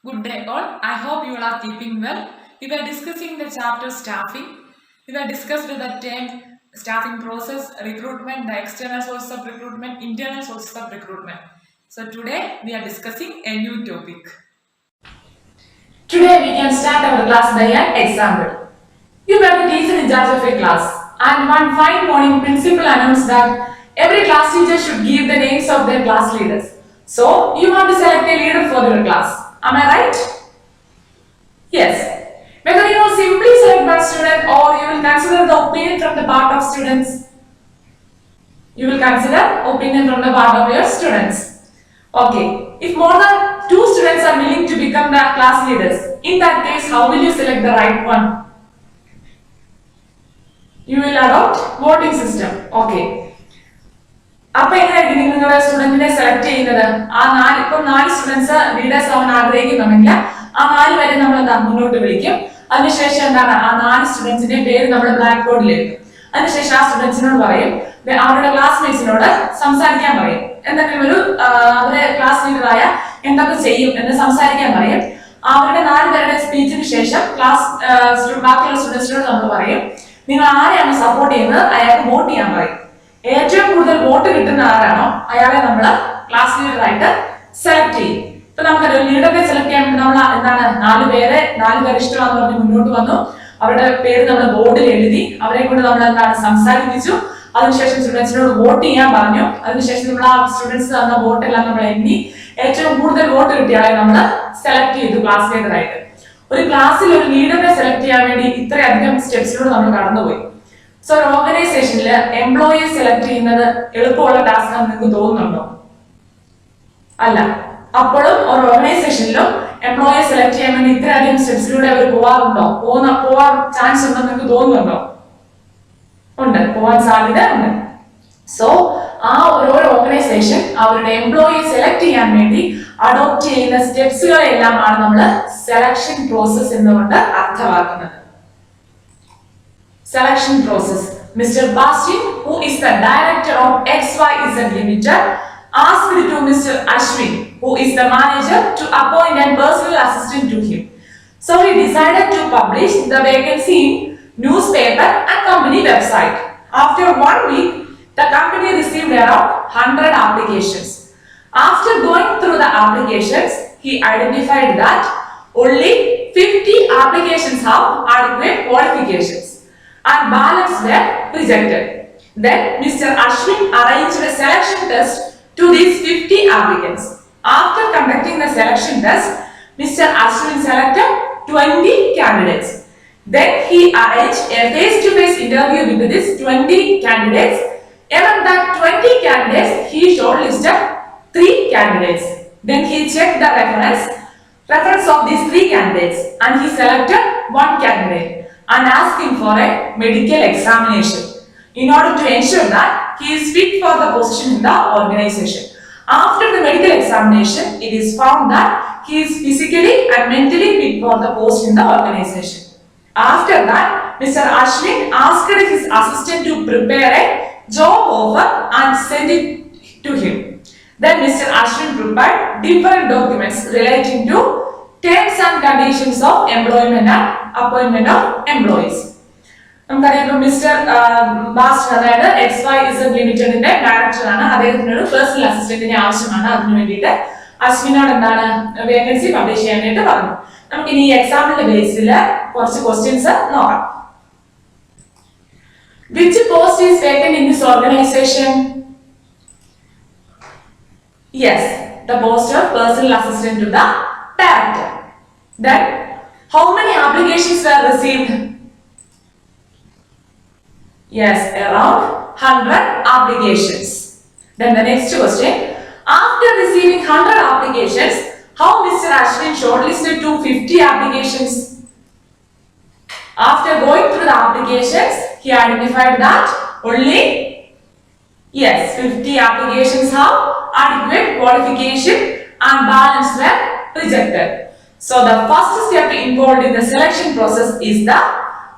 Good day all. I hope you all are keeping well. We were discussing the chapter staffing. We were discussed the term staffing process, recruitment, the external sources of recruitment, internal sources of recruitment. So today we are discussing a new topic. Today we can start our class by an example. You were the teacher in charge of a class, and one fine morning principal announced that every class teacher should give the names of their class leaders. So you want to select a leader for your class. Am I right? Yes. Whether you will simply select one student or you will consider the opinion from the part of students. You will consider opinion from the part of your students. Okay. If more than two students are willing to become the class leaders, in that case, how will you select the right one? You will adopt voting system. Okay. അപ്പോൾ എങ്ങനെയായിരിക്കും നിങ്ങളുടെ സ്റ്റുഡന്റിനെ select ചെയ്യുന്നത്? ഇപ്പൊ 4 students leaders ആവാൻ ആഗ്രഹിക്കുന്നുണ്ടെങ്കിൽ ആ 4 പേരെ നമ്മൾ മുന്നോട്ട് വിളിക്കും. അതിനുശേഷം എന്താണ് ആ 4 സ്റ്റുഡൻസിന്റെ പേര് നമ്മൾ ബ്ലാക്ക് ബോർഡിൽ എഴുതും. അതിനുശേഷം ആ സ്റ്റുഡൻസിനോട് പറയും, അവരുടെ ക്ലാസ്മേറ്റ്സിനോട് സംസാരിക്കാൻ പറയും. എന്തെങ്കിലും ഒരു അവരുടെ ക്ലാസ് ലീഡറായ എന്തൊക്കെ ചെയ്യും എന്ന് സംസാരിക്കാൻ പറയും. അവരുടെ 4 പേരുടെ സ്പീച്ചിന് ശേഷം ബാക്കിയുള്ള സ്റ്റുഡൻസിനോട് നമ്മൾ പറയും, നിങ്ങൾ ആരെയാണ് സപ്പോർട്ട് ചെയ്യുന്നത് അയാൾക്ക് വോട്ട് ചെയ്യാൻ പറയും. ഏറ്റവും കൂടുതൽ വോട്ട് കിട്ടുന്ന ആരാണോ അയാളെ നമ്മൾ ക്ലാസ് ലീഡർ ആയിട്ട് സെലക്ട് ചെയ്യും. ഇപ്പൊ നമുക്ക് ലീഡറിനെ സെലക്ട് ചെയ്യാൻ വേണ്ടി നമ്മൾ എന്താണ് 4 പേരെ ഇഷ്ടമാണെന്ന് പറഞ്ഞ് മുന്നോട്ട് വന്നു. അവരുടെ പേര് നമ്മൾ ബോർഡിൽ എഴുതി, അവരെ കൊണ്ട് നമ്മൾ എന്താണ് സംസാരിപ്പിച്ചു. അതിനുശേഷം സ്റ്റുഡൻസിനോട് വോട്ട് ചെയ്യാൻ പറഞ്ഞു. അതിനുശേഷം നമ്മൾ ആ സ്റ്റുഡൻസ് തന്ന വോട്ടെല്ലാം നമ്മൾ എണ്ണി ഏറ്റവും കൂടുതൽ വോട്ട് കിട്ടിയ ആളെ നമ്മൾ സെലക്ട് ചെയ്തു ക്ലാസ് ലീഡർ ആയിട്ട്. ഒരു ക്ലാസ്സിൽ ഒരു ലീഡറിനെ സെലക്ട് ചെയ്യാൻ വേണ്ടി ഇത്രയധികം സ്റ്റെപ്സിലൂടെ നമ്മൾ കടന്നുപോയി. സോ ഒരു ഓർഗനൈസേഷനിൽ എംപ്ലോയിയെ സെലക്ട് ചെയ്യുന്നത് എളുപ്പമുള്ള ടാസ്ക് ആണെന്ന് നിങ്ങൾക്ക് തോന്നുന്നുണ്ടോ? അല്ല. അപ്പോഴും ഒരു ഓർഗനൈസേഷനിലും എംപ്ലോയിയെ സെലക്ട് ചെയ്യാൻ വേണ്ടി ഇത്രയധികം സ്റ്റെപ്സിലൂടെ അവർ പോവാറുണ്ടോ? പോവാൻ ചാൻസ് ഉണ്ടെന്ന് നിങ്ങൾക്ക് തോന്നുന്നുണ്ടോ? ഉണ്ട്, പോവാൻ സാധ്യത ഉണ്ട്. സോ ആ ഓരോ ഓർഗനൈസേഷൻ അവരുടെ എംപ്ലോയിയെ സെലക്ട് ചെയ്യാൻ വേണ്ടി അഡോപ്റ്റ് ചെയ്യുന്ന സ്റ്റെപ്സുകളെല്ലാമാണ് നമ്മൾ സെലക്ഷൻ പ്രോസസ് എന്നുകൊണ്ട് അർത്ഥമാക്കുന്നത്. Selection process. Mr. Bastin, who is the director of XYZ Limited, asked to Mr. Ashwin, who is the manager, to appoint a personal assistant to him. So he decided to publish the vacancy in newspaper and company website. After 1 week, the company received around 100 applications. After going through the applications, he identified that only 50 applications have adequate qualifications and balance were rejected. Then Mr. Ashwin arranged a selection test to these 50 applicants. After conducting the selection test, Mr. Ashwin selected 20 candidates. Then he arranged a face-to-face interview with these 20 candidates. Among the 20 candidates, he shortlisted 3 candidates. Then he checked the reference of these 3 candidates and he selected 1 candidate and asked him for a medical examination in order to ensure that he is fit for the position in the organization. After the medical examination, it is found that he is physically and mentally fit for the post in the organization. After that, Mr. Ashwin asked his assistant to prepare a job offer and send it to him. Then Mr. Ashwin prepared different documents relating to terms and conditions of employment and appointment of employees. നമുക്കറിയാം mister ബാസ്റ്റർ അതായത് XYZ ലിമിറ്റഡിന്റെ director ആണ്. അദ്ദേഹത്തിന് ഒരു personal അസിസ്റ്റന്റിനെ ആവശ്യമാണ്. അതിനു വേണ്ടിയിട്ട് അശ്വിനോട് എന്താണ് വേക്കൻസി പബ്ലിഷ് ചെയ്യാനായിട്ട് പറഞ്ഞു. നമുക്ക് ഇനി ഈ എക്സാമിന്റെ ബേസിൽ കുറച്ച് ക്വസ്റ്റ്യൻസ് നോക്കാം. Which post is vacant in this organization? Yes, the post of personal assistant to the director. Then, how many applications were received? Yes, around 100 applications. Then the next question, after receiving 100 applications, how Mr. Ashwin shortlisted to 50 applications? After going through the applications, he identified that only 50 applications have adequate qualification and balance were rejected. So the first step involved in the selection process is the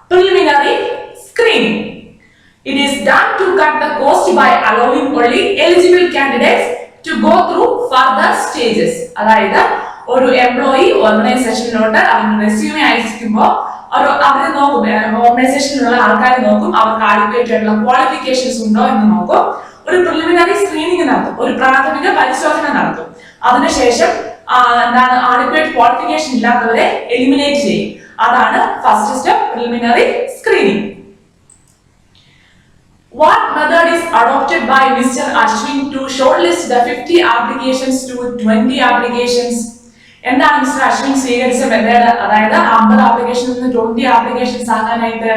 preliminary screening. It is done to cut the cost by allowing only eligible candidates to go through further stages. അതായത് ഒരു employee ഓർഗനൈസേഷനിലോട്ട് അവരുടെ resume അയക്കുമ്പോൾ അവർ നോക്കും, ഓർഗനൈസേഷനിലുള്ള ആൾക്കാർ നോക്കും അവർക്ക് adequate ആയിട്ടുള്ള qualifications ഉണ്ടോ എന്ന് നോക്കും. ഒരു പ്രിലിമിനറി സ്ക്രീനിങ് നടത്തും, ഒരു പ്രാഥമിക പരിശോധന നടത്തും. അതിനുശേഷം എന്താണ് ആഡിക്വേറ്റ് ക്വാളിഫിക്കേഷൻ ഇല്ലാത്തവരെ എലിമിനേറ്റ് ചെയ്യും. അതാണ് first step, preliminary screening. What method is adopted by Mr. Ashwin to shortlist the 50 applications to 20 applications? എന്താണ് മിസ്റ്റർ അശ്വിൻ സ്വീകരിച്ച മെത്തേഡ്? അതായത് 50 ആപ്ലിക്കേഷനിൽ നിന്ന് 20 applications ആകാനായിട്ട്.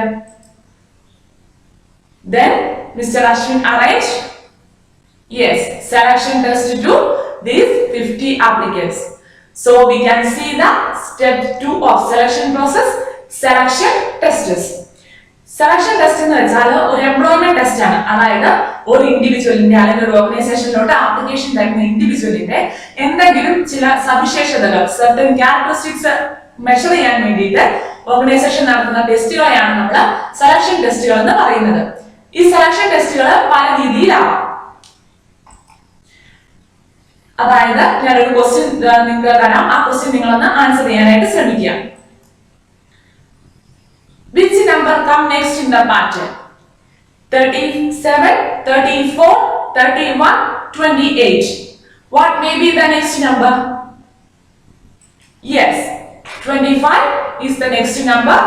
Then Mr. Ashwin arranged selection test to these 50 applicants. So we can see the step 2 of selection process, selection tests. Selection test എന്ന് വെച്ചാൽ ഒരു employment test ആണ്. അതായത് ഒരു ഇൻഡിവിജ്വലിന്റെ അല്ലെങ്കിൽ ഒരു ഓർഗനൈസേഷനിലോട്ട് ആപ്ലിക്കേഷൻ തരുന്ന ഇൻഡിവിജ്വലിന്റെ എന്തെങ്കിലും ചില സവിശേഷതകൾ, സർട്ടൻ ക്യാരക്ടറിസ്റ്റിക്സ് മെഷർ ചെയ്യാൻ വേണ്ടിയിട്ട് ഓർഗനൈസേഷൻ നടത്തുന്ന ടെസ്റ്റുകളെയാണ് നമ്മൾ സെലക്ഷൻ ടെസ്റ്റുകൾ എന്ന് പറയുന്നത്. ഈ സെലക്ഷൻ ടെസ്റ്റുകൾ പല രീതിയിലാവാം. അതായത് ഞാനൊരു ക്വസ്റ്റ്യൻ നിങ്ങൾക്ക് തരാം, ആ ക്വസ്റ്റ്യൻ നിങ്ങളൊന്ന് ആൻസർ ചെയ്യാനായിട്ട് ശ്രമിക്കുക. Which number come next in the pattern? 37, 34, 31, 28. What may be the next number? Yes, 25 is the next number.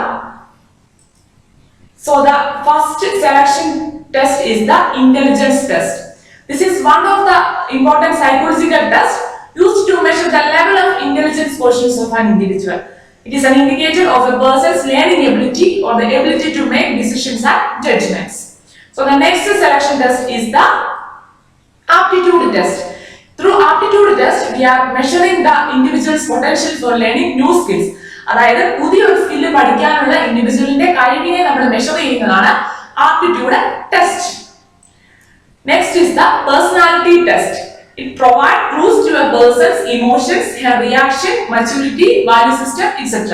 So the first selection test is the intelligence test. This is one of the important psychological tests used to measure the level of intelligence quotients of an individual. It is an indicator of a person's learning ability or the ability to make decisions and judgments. So the next selection test is the aptitude test. Through aptitude test, we are measuring the individual's potential for learning new skills. അതായത് പുതിയൊരു skill പഠിക്കാനുള്ള ഇൻഡിവിജ്വലിന്റെ കഴിവിനെ നമ്മൾ measure ചെയ്യുന്നതാണ് aptitude test. Next is the personality test. It provides clues to a person's emotions, her reaction, maturity, value system, etc.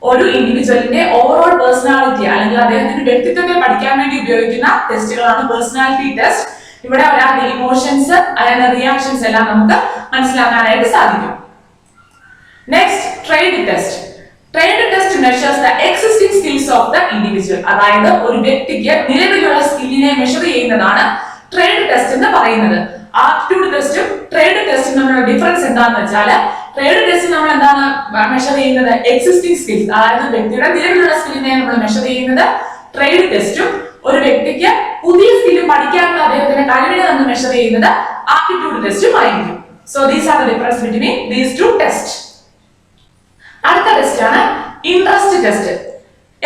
ഒരു ഇൻഡിവിജ്വലിന്റെ overall personality അല്ലെങ്കിൽ അദ്ദേഹത്തിന്റെ വ്യക്തിത്വത്തെ പഠിക്കാൻ വേണ്ടി ഉപയോഗിക്കുന്ന ടെസ്റ്റുകളാണ് പേഴ്സണാലിറ്റി ടെസ്റ്റ്. ഇവിടെ ഒരാളുടെ ഇമോഷൻസ്, അയാളുടെ റിയാക്ഷൻസ് എല്ലാം നമുക്ക് മനസ്സിലാക്കാനായിട്ട് സാധിക്കും. Next, trade test. Trade test measures the existing skills of the individual. അതായത് ഒരു വ്യക്തിക്ക് നിലവിലുള്ള സ്കില്ലിനെ മെഷർ ചെയ്യുന്നതാണ് ട്രേഡ് ടെസ്റ്റ് എന്ന് പറയുന്നത്. ആപ്റ്റിറ്റ്യൂഡ് ടെസ്റ്റും ട്രേഡ് ടെസ്റ്റും തമ്മിലുള്ള ഡിഫറൻസ് എന്താണെന്ന് വെച്ചാൽ, ട്രേഡ് ടെസ്റ്റ് നമ്മൾ എന്താണ് മെഷർ ചെയ്യുന്നത്? എക്സിസ്റ്റിംഗ് സ്കിൽസ്, അതായത് വ്യക്തിയുടെ നിലവിലുള്ള സ്കില്ലിനെ നമ്മൾ മെഷർ ചെയ്യുന്നത്. ട്രേഡ് ടെസ്റ്റും ഒരു വ്യക്തിക്ക് പുതിയ സ്കില്ല് പഠിക്കാനുള്ള അദ്ദേഹത്തിന്റെ കഴിവിനെ നമ്മൾ മെഷർ ചെയ്യുന്നത് ആപ്റ്റിറ്റ്യൂഡ് ടെസ്റ്റും ആയിരിക്കും. So these are the difference between these two test. അടുത്ത ടെസ്റ്റ് ആണ് interest test.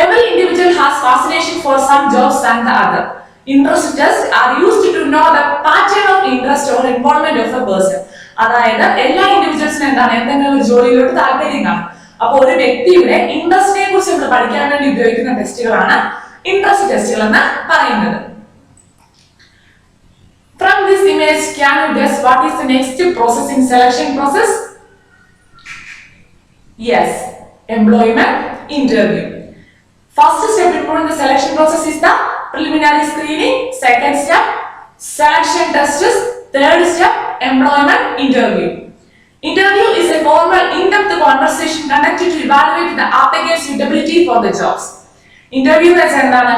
Every individual has fascination for some jobs and the other. Interest tests are used to know the pattern of interest or involvement of a person. അതായത് എല്ലാ ഇൻഡിവിജ്വൽസിനും എന്താണ് എന്തെങ്കിലും ഒരു ജോലിയിലോട്ട് താല്പര്യം കാണും. അപ്പോൾ ഒരു വ്യക്തിയുടെ ഇൻട്രസ്റ്റിനെ കുറിച്ച് നമ്മൾ പഠിക്കാൻ വേണ്ടി ഉപയോഗിക്കുന്ന ടെസ്റ്റുകളാണ് ഇൻട്രസ്റ്റ് ടെസ്റ്റുകൾ എന്ന് പറയുന്നത്. From this image, can you guess what is the next process in selection process? Yes, employment interview. First step in the selection process is the preliminary screening. Second step, selection tests. Third step, employment interview. Interview is a formal, in-depth conversation conducted to evaluate the applicant's suitability for the jobs. Interview is എന്താണ്?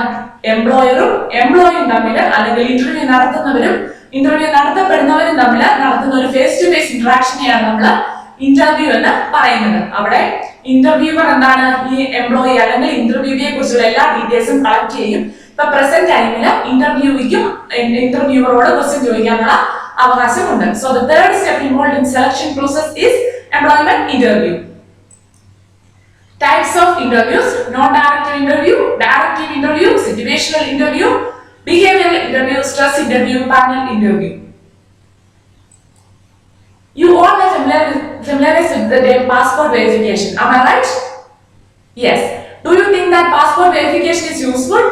എംപ്ലോയറും എംപ്ലോയിയും തമ്മിൽ അല്ലെങ്കിൽ interview നടത്തുന്നവരും interview നടത്തപ്പെടുന്നവരും തമ്മിൽ നടത്തുന്ന ഒരു face to face ഇന്ററാക്ഷനെയാണ് നമ്മൾ interview എന്ന് പറയുന്നത്. അവിടെ ഇന്റർവ്യൂവർ എന്താണ്? ഈ എംപ്ലോയി അല്ലെങ്കിൽ ഇന്റർവ്യൂവിനെ കുറിച്ചുള്ള എല്ലാ ഡീറ്റെയിൽസും കളക്ട് ചെയ്യും. ഇപ്പൊ പ്രസന്റ് ടൈമില് ഇന്റർവ്യൂവിക്കും ഇന്റർവ്യൂവറോട് ക്വസ്റ്റ്യൻ ചോദിക്കാനുള്ള അവകാശമുണ്ട്. So the third step involved in selection process is employment interview. Types of interviews: non-directive interview, directive interview, situational interview, behavioral interview, stress interview, panel interview. You all are familiar with the term passport verification. Am I right? Yes. Do you think that passport verification is useful?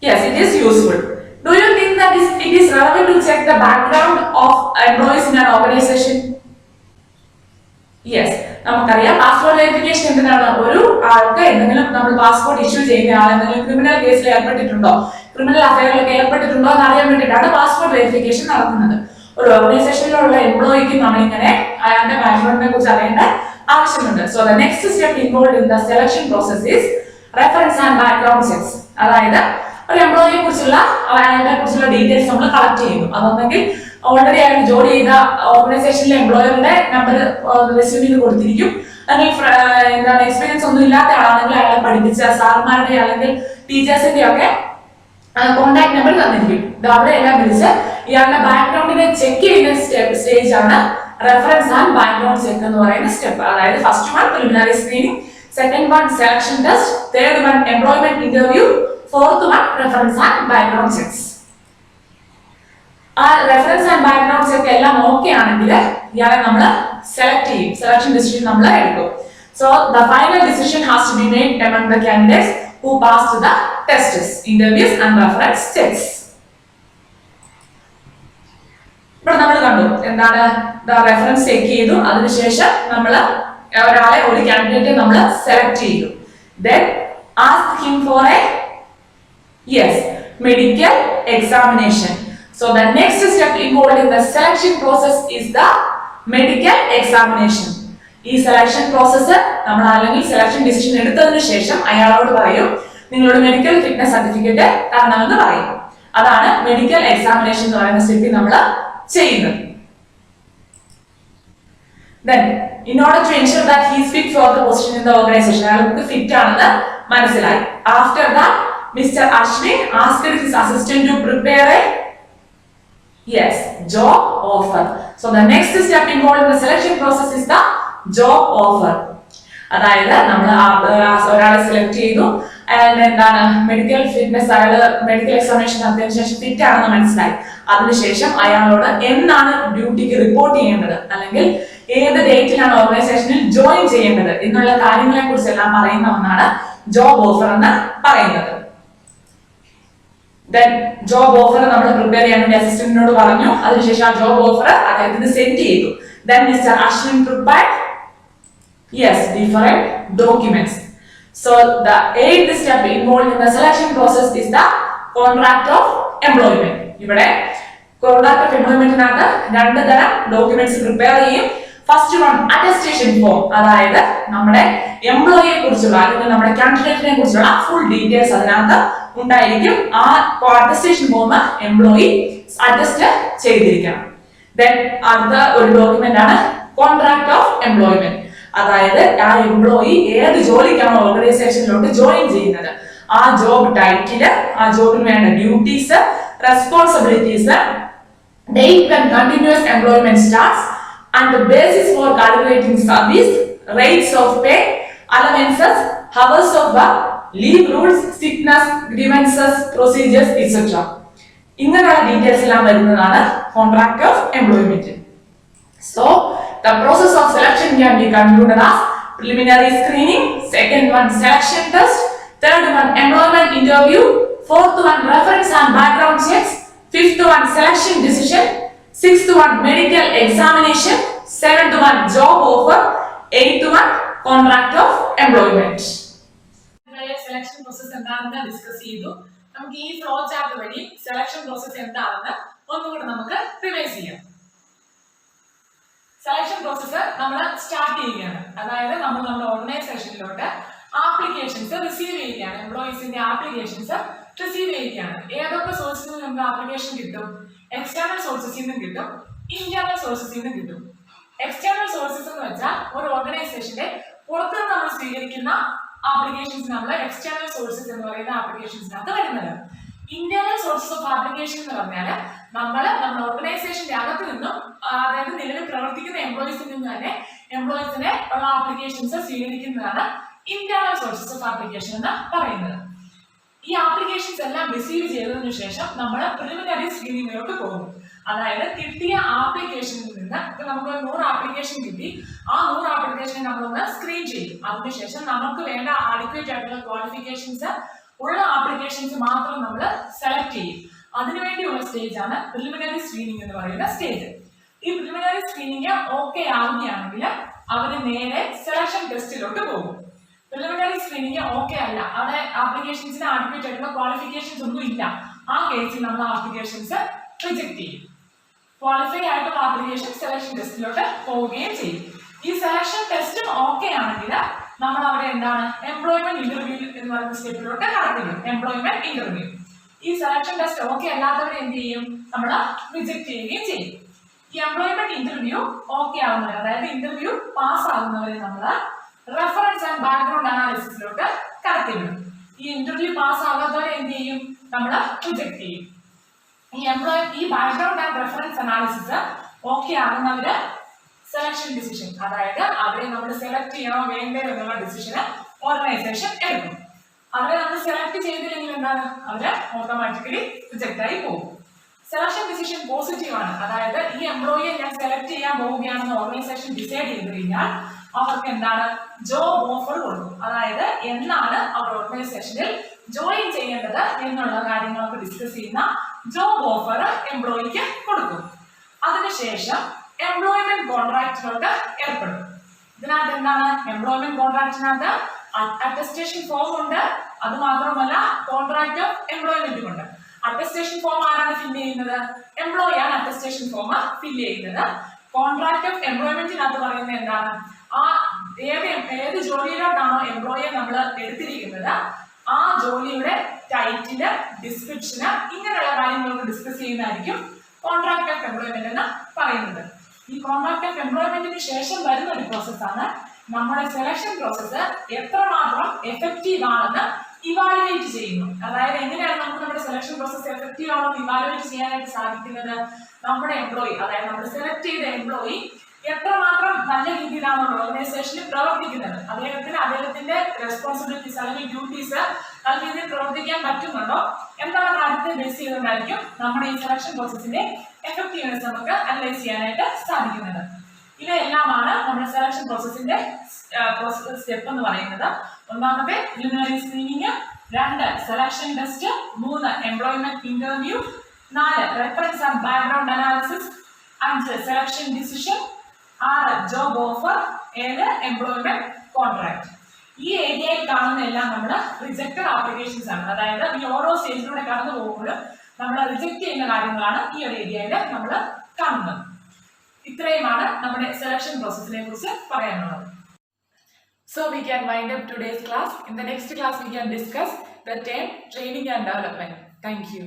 Yes, it is useful. Do you think that it is relevant to check the background of employees in an organization? Yes. നമുക്കറിയാം passport verification എന്തിനാണ്? ഒരു ആൾക്ക് എന്തെങ്കിലും നമ്മൾ passport issue ചെയ്യുന്ന ആൾ എന്തെങ്കിലും criminal കേസിൽ ഏർപ്പെട്ടിട്ടുണ്ടോ, criminal അഫയറിലൊക്കെ ഏർപ്പെട്ടിട്ടുണ്ടോ എന്ന് അറിയാൻ വേണ്ടിയിട്ടാണ് പാസ്പോർട്ട് വെരിഫിക്കേഷൻ നടത്തുന്നത്. ഒരു ഓർഗനൈസേഷനിലുള്ള എംപ്ലോയിക്ക് നമ്മളിങ്ങനെ അയാളുടെ ബാക്ക്ഗ്രൗണ്ടിനെ കുറിച്ച് അറിയേണ്ട ആവശ്യമുണ്ട്. So the next step involve in the selection process is reference and background checks. അതായത് ഒരു എംപ്ലോയിയെ കുറിച്ചുള്ള അയാളെ കുറിച്ചുള്ള ഡീറ്റെയിൽസ് നമ്മൾ കളക്ട് ചെയ്യുന്നു. അതൊന്നെങ്കിൽ ഓൾറെഡി അയാൾ ജോലി ചെയ്ത ഓർഗനൈസേഷനിലെ എംപ്ലോയറുടെ നമ്പർ റെസ്യൂമിൽ കൊടുത്തിരിക്കും. അല്ലെങ്കിൽ എന്താണ് എക്സ്പീരിയൻസ് ഒന്നും ഇല്ലാത്ത ആളാണെങ്കിൽ അയാളെ പഠിപ്പിച്ച സാർമാരുടെ അല്ലെങ്കിൽ ടീച്ചേഴ്സിന്റെ ഒക്കെ കോൺടാക്ട് നമ്പർ തന്നിരിക്കും. അവിടെ എല്ലാം വിളിച്ച് ഇയാളുടെ ബാക്ക്ഗ്രൗണ്ടിനെ ചെക്ക് ചെയ്യുന്ന സ്റ്റേജ് ആണ് റെഫറൻസ് ആൻഡ് ബാക്ക്ഗ്രൗണ്ട് ചെക്ക് എന്ന് പറയുന്ന സ്റ്റെപ്പ്. അതായത് first one preliminary screening, second one selection test, third one employment interview, fourth one reference and background checks. ആ റെഫറൻസ് ആൻഡ് ബാക്ക്ഗ്രൗണ്ട് ചെക്ക് എല്ലാം ഓക്കെ ആണെങ്കിൽ ഇയാളെ നമ്മൾ സെലക്ട് ചെയ്യും. സെലക്ഷൻ ഡിസിഷൻ നമ്മൾ എടുക്കും. So the final decision has to be made among the candidates who passed the tests, interviews and reference checks. ഇപ്പോൾ നമ്മൾ കണ്ടു എന്താണ് റെഫറൻസ് ചെക്ക് ചെയ്തു, അതിനുശേഷം നമ്മൾ ഒരാളെ ഒരു കാൻഡിഡേറ്റ് നമ്മൾ സെലക്ട് ചെയ്തു. Then ask him for a medical examination. So the next step involved in the selection process is the medical examination. ഈ സെലക്ഷൻ പ്രോസസ്സ് നമ്മൾ അല്ലെങ്കിൽ സെലക്ഷൻ ഡിസിഷൻ എടുത്തതിന് ശേഷം അയാളോട് പറയും നിങ്ങളുടെ മെഡിക്കൽ ഫിറ്റ്നസ് സർട്ടിഫിക്കറ്റ് തരണമെന്ന് പറയും. അതാണ് മെഡിക്കൽ എക്സാമിനേഷൻ എന്ന് പറയുന്ന സ്റ്റെപ്പിൽ നമ്മൾ ചെയ്യുന്നത്. Then in order to ensure that he is fit for the position in the organization, അയാൾക്ക് ഫിറ്റ് ആണെന്ന് മനസ്സിലായി. After that, Mr. Ashwin asked his assistant to prepare a job offer. So the next step involved in the selection process is the job offer. അതായത് നമ്മൾ ഒരാളെ select ചെയ്തു, അയാളുടെ എന്താണ് medical fitness, അയാള് മെഡിക്കൽ എക്സാമിനേഷൻ നടത്തിയതിനു ശേഷം ഫിറ്റ് ആണെന്ന് മനസ്സിലായി. അതിനുശേഷം അയാളോട് എന്നാണ് ഡ്യൂട്ടിക്ക് റിപ്പോർട്ട് ചെയ്യേണ്ടത് അല്ലെങ്കിൽ ഏത് ഡേറ്റിലാണ് ഓർഗനൈസേഷനിൽ ജോയിൻ ചെയ്യേണ്ടത് എന്നുള്ള കാര്യങ്ങളെ കുറിച്ചെല്ലാം പറയുന്ന ഒന്നാണ് ജോബ് ഓഫർ എന്ന് പറയുന്നത്. ദെൻ ജോബ് ഓഫർ നമ്മൾ പ്രിപ്പയർ ചെയ്യാൻ വേണ്ടി അസിസ്റ്റന്റിനോട് പറഞ്ഞു. അതിനുശേഷം ആ ജോബ് ഓഫർ അദ്ദേഹത്തിന് സെൻഡ് ചെയ്തു. Then Mr. Ashwin prepared different documents. So the eighth step involved in the selection process is the contract of employment. ഇവിടെ contract of employment-നകത്ത് രണ്ട് തരം ഡോക്യുമെന്റ്സ് പ്രിപ്പയർ ചെയ്യും. ഫസ്റ്റ് വൺ അറ്റസ്റ്റേഷൻ ഫോം, അതായത് നമ്മുടെ എംപ്ലോയിയെ കുറിച്ചുള്ള അല്ലെങ്കിൽ നമ്മുടെ കാൻഡിഡേറ്റിനെ കുറിച്ചുള്ള ഫുൾ ഡീറ്റെയിൽസ് അതിനകത്ത് ഉണ്ടായിരിക്കും. ആ അറ്റസ്റ്റേഷൻ ഫോം എംപ്ലോയി അറ്റസ്റ്റ് ചെയ്തിരിക്കണം. Then അടുത്ത ഒരു ഡോക്യുമെന്റ് ആണ് കോൺട്രാക്ട് ഓഫ് എംപ്ലോയ്മെന്റ്. അതായത് ആ എംപ്ലോയി ഏത് ജോലിക്കാണ് ഓർഗനൈസേഷനിലോട്ട് ജോയിൻ ചെയ്യുന്നത്, ആ ജോബ് ടൈറ്റില്, ആ ജോബിന് വേണ്ട duties, responsibilities, date when continuous employment starts and the basis for calculating service, rates of pay, allowances, hours of work, leave rules, sickness, grievances, procedures, etc. ഇങ്ങനെയുള്ള details എല്ലാം വരുന്നതാണ് contract of employment. So the process of selection can be concluded as preliminary screening, second one selection test, third one employment interview, fourth one reference and background checks, fifth one selection decision, sixth one medical examination, seventh one job offer, eighth one contract of employment. Selection process എന്താണെന്ന് discuss ചെയ്തു. നമുക്ക് ഈ flow chart വഴി selection process എന്താണെന്ന് ഒന്നുകൂടെ നമുക്ക് revise ചെയ്യാം. Selection process നമ്മൾ സ്റ്റാർട്ട് ചെയ്യുകയാണ്. അതായത് നമ്മൾ നമ്മുടെ ഓർഗനൈസേഷനിലോട്ട് ആപ്ലിക്കേഷൻസ് റിസീവ് ചെയ്യുകയാണ്. എംപ്ലോയീസിന്റെ ആപ്ലിക്കേഷൻസ് റിസീവ് ചെയ്യുകയാണ്. ഏതൊക്കെ സോഴ്സിൽ നിന്ന് നമുക്ക് ആപ്ലിക്കേഷൻ കിട്ടും? എക്സ്റ്റേണൽ സോഴ്സസിൽ നിന്നും കിട്ടും, ഇന്റേണൽ സോഴ്സസിൽ നിന്നും കിട്ടും. എക്സ്റ്റേണൽ സോഴ്സസ് എന്ന് വെച്ചാൽ ഒരു ഓർഗനൈസേഷന്റെ പുറത്തുനിന്ന് നമ്മൾ സ്വീകരിക്കുന്ന ആപ്ലിക്കേഷൻസ് നമ്മൾ എക്സ്റ്റേണൽ സോഴ്സസ് എന്ന് പറയുന്ന ആപ്ലിക്കേഷൻസിനകത്ത് വരുന്നത്. ഇന്റേണൽ സോഴ്സസ് ഓഫ് ആപ്ലിക്കേഷൻ എന്ന് പറഞ്ഞാൽ നമ്മൾ നമ്മുടെ ഓർഗനൈസേഷന്റെ അകത്ത് നിന്നും, അതായത് നിലവിൽ പ്രവർത്തിക്കുന്ന എംപ്ലോയീസിൽ നിന്ന് തന്നെ എംപ്ലോയീസിനെ ഉള്ള ആപ്ലിക്കേഷൻസ് സ്വീകരിക്കുന്നതാണ് ഇന്റേണൽ സോഴ്സസ് ഓഫ് ആപ്ലിക്കേഷൻ എന്ന് പറയുന്നത്. ഈ ആപ്ലിക്കേഷൻസ് എല്ലാം റിസീവ് ചെയ്തതിനു ശേഷം നമ്മൾ പ്രിലിമിനറി സ്ക്രീനിങ്ങിലോട്ട് പോകും. അതായത് കിട്ടിയ ആപ്ലിക്കേഷനിൽ നിന്ന് ഇപ്പൊ നമുക്ക് 100 ആപ്ലിക്കേഷൻ കിട്ടി, ആ 100 ആപ്ലിക്കേഷനെ നമ്മളൊന്ന് സ്ക്രീൻ ചെയ്യും. അതിനുശേഷം നമുക്ക് വേണ്ട അഡിക്വേറ്റ് ആയിട്ടുള്ള ക്വാളിഫിക്കേഷൻസ് ഉള്ള ആപ്ലിക്കേഷൻസ് മാത്രം നമ്മൾ സെലക്ട് ചെയ്യും. അതിനുവേണ്ടിയുള്ള സ്റ്റേജ് ആണ് പ്രിലിമിനറി സ്ക്രീനിങ് എന്ന് പറയുന്ന സ്റ്റേജ്. ഈ പ്രിലിമിനറി സ്ക്രീനിങ് ഓക്കെ ആവുകയാണെങ്കിൽ അവർ നേരെ സെലക്ഷൻ ടെസ്റ്റിലോട്ട് പോകും. പ്രിലിമിനറി സ്ക്രീനിങ് ഓക്കെ അല്ല, അവിടെ ആപ്ലിക്കേഷൻസിന് അഡിക്വേറ്റ് ആയിട്ടുള്ള ക്വാളിഫിക്കേഷൻസ് ഒന്നും ഇല്ല, ആ കേസിൽ നമ്മൾ ആപ്ലിക്കേഷൻസ് റിജക്ട് ചെയ്യും. ക്വാളിഫൈ ആയിട്ടുള്ള ആപ്ലിക്കേഷൻ സെലക്ഷൻ ടെസ്റ്റിലോട്ട് പോവുകയും ചെയ്യും. ഈ സെലക്ഷൻ ടെസ്റ്റും ഓക്കെ ആണെങ്കിൽ നമ്മൾ അവിടെ എന്താണ് എംപ്ലോയ്മെന്റ് ഇന്റർവ്യൂ എന്ന് പറയുന്ന സ്റ്റെപ്പിലോട്ട് കടത്തില്ല. Employment interview. ഈ സെലക്ഷൻ ടെസ്റ്റ് ഓക്കെ അല്ലാത്തവരെ എന്ത് ചെയ്യും? നമ്മൾ റിജക്ട് ചെയ്യുകയും ചെയ്യും. ഈ എംപ്ലോയ്മെന്റ് ഇന്റർവ്യൂ ഓക്കെ ആവുന്നവർ, അതായത് ഇന്റർവ്യൂ പാസ് ആകുന്നവരെ നമ്മൾ റെഫറൻസ് ആൻഡ് ബാക്ക്ഗ്രൗണ്ട് അനാലിസിസിലോട്ട് കടത്തിവിടും. ഈ ഇന്റർവ്യൂ പാസ് ആകാത്തവരെ എന്ത് ചെയ്യും? നമ്മൾ റിജക്ട് ചെയ്യും. ഈ background and reference analysis okay ആകുന്നവര് സെലക്ഷൻ ഡിസിഷൻ, അതായത് അവരെ നമ്മൾ സെലക്ട് ചെയ്യണോ വേണ്ടേ എന്നുള്ള ഡിസിഷന് ഓർഗനൈസേഷൻ എടുക്കും. അവരെ നമ്മൾ സെലക്ട് ചെയ്തില്ലെങ്കിൽ എന്താണ്? അവര് ഓട്ടോമാറ്റിക്കലി റിജക്ട് ആയി പോകും. സെലക്ഷൻ ഡിസിഷൻ പോസിറ്റീവ് ആണ്, അതായത് ഈ എംപ്ലോയിയെ ഞാൻ സെലക്ട് ചെയ്യാൻ പോവുകയാണെന്ന് ഓർഗനൈസേഷൻ ഡിസൈഡ് ചെയ്ത് കഴിഞ്ഞാൽ അവർക്ക് എന്താണ്? ജോബ് ഓഫർ കൊടുക്കും. അതായത് എന്നാണ് അവർ ഓർഗനൈസേഷനിൽ ജോയിൻ ചെയ്യേണ്ടത് എന്നുള്ള കാര്യങ്ങളൊക്കെ ഡിസ്കസ് ചെയ്യുന്ന ജോബ് ഓഫർ എംപ്ലോയിക്ക് കൊടുക്കും. അതിനുശേഷം എംപ്ലോയ്മെന്റ് കോൺട്രാക്റ്റിലോട്ട് ഏർപ്പെടും. ഇതിനകത്ത് എന്താണ്? എംപ്ലോയ്മെന്റ് കോൺട്രാക്റ്റിനകത്ത് അറ്റസ്റ്റേഷൻ ഫോം ഉണ്ട്. അത് മാത്രമല്ല കോൺട്രാക്ട് ഓഫ് എംപ്ലോയ്മെന്റും ഉണ്ട്. അറ്റസ്റ്റേഷൻ ഫോം ആരാണ് ഫില്ല് ചെയ്യുന്നത്? എംപ്ലോയി ആണ് അറ്റസ്റ്റേഷൻ ഫോം ഫില്ല് ചെയ്യുന്നത്. കോൺട്രാക്ട് ഓഫ് എംപ്ലോയ്മെന്റിനകത്ത് പറയുന്നത് എന്താണ്? ആ ഏത് ജോലിയിലോട്ടാണോ എംപ്ലോയിയെ നമ്മൾ എടുത്തിരിക്കുന്നത് ആ ജോലിയുടെ ടൈറ്റില്, ഡിസ്ക്രിപ്ഷന്, ഇങ്ങനെയുള്ള കാര്യങ്ങളൊക്കെ ഡിസ്കസ് ചെയ്യുന്നതായിരിക്കും കോൺട്രാക്ട് ഓഫ് എംപ്ലോയ്മെന്റ് എന്ന് പറയുന്നത്. ഈ കോൺട്രാക്ട് ഓഫ് എംപ്ലോയ്മെന്റിന് ശേഷം വരുന്ന ഒരു പ്രോസസ്സാണ് നമ്മുടെ സെലക്ഷൻ പ്രോസസ്സ് എത്രമാത്രം എഫക്റ്റീവ് ആണെന്ന് ഇവാലുവേറ്റ് ചെയ്യുന്നു. അതായത് എങ്ങനെയാണ് നമുക്ക് നമ്മുടെ സെലക്ഷൻ പ്രോസസ്സ് എഫക്റ്റീവ് ആണെന്ന് ഇവാലുവേറ്റ് ചെയ്യാനായിട്ട് സാധിക്കുന്നത്? നമ്മുടെ എംപ്ലോയി, അതായത് നമ്മൾ സെലക്ട് ചെയ്ത എംപ്ലോയി എത്രമാത്രം നല്ല രീതിയിലാണ് ഓർഗനൈസേഷനിൽ പ്രവർത്തിക്കുന്നത്, അദ്ദേഹത്തിന്റെ റെസ്പോൺസിബിലിറ്റീസ് അല്ലെങ്കിൽ ഡ്യൂട്ടീസ് നല്ല രീതിയിൽ പ്രവർത്തിക്കാൻ പറ്റുന്നുണ്ടോ എന്നുള്ള കാര്യത്തെ ബേസ് ചെയ്തുകൊണ്ടായിരിക്കും നമ്മുടെ ഈ സെലക്ഷൻ പ്രോസസ്സിന്റെ എഫക്റ്റീവ്നെസ് നമുക്ക് അനലൈസ് ചെയ്യാനായിട്ട് സാധിക്കുന്നത്. ഇവയെല്ലാമാണ് നമ്മുടെ സെലക്ഷൻ പ്രോസസ്സിന്റെ സ്റ്റെപ്പ് എന്ന് പറയുന്നത്. ഒന്നാമത്തെ preliminary screening, 2 selection test, 3 employment interview, 4 reference and background analysis, 5 selection decision, 6 job offer, 7 employment contract. ഈ ഏരിയയിൽ കാണുന്ന എല്ലാം നമ്മൾ റിജക്റ്റഡ് ആപ്ലിക്കേഷൻസ് ആണ്. അതായത് ഈ ഓരോ സ്റ്റേജിലൂടെ കടന്നു പോകുമ്പോഴും നമ്മൾ റിജക്ട് ചെയ്യുന്ന കാര്യങ്ങളാണ് ഈ ഒരു ഏരിയയിൽ നമ്മൾ കാണുന്നത്. ഇത്രയുമാണ് നമ്മുടെ സെലക്ഷൻ പ്രോസസ്സിനെ കുറിച്ച് പറയാനുള്ളത്. So we can wind up today's class. In the next class we can discuss the term training and development. Thank you.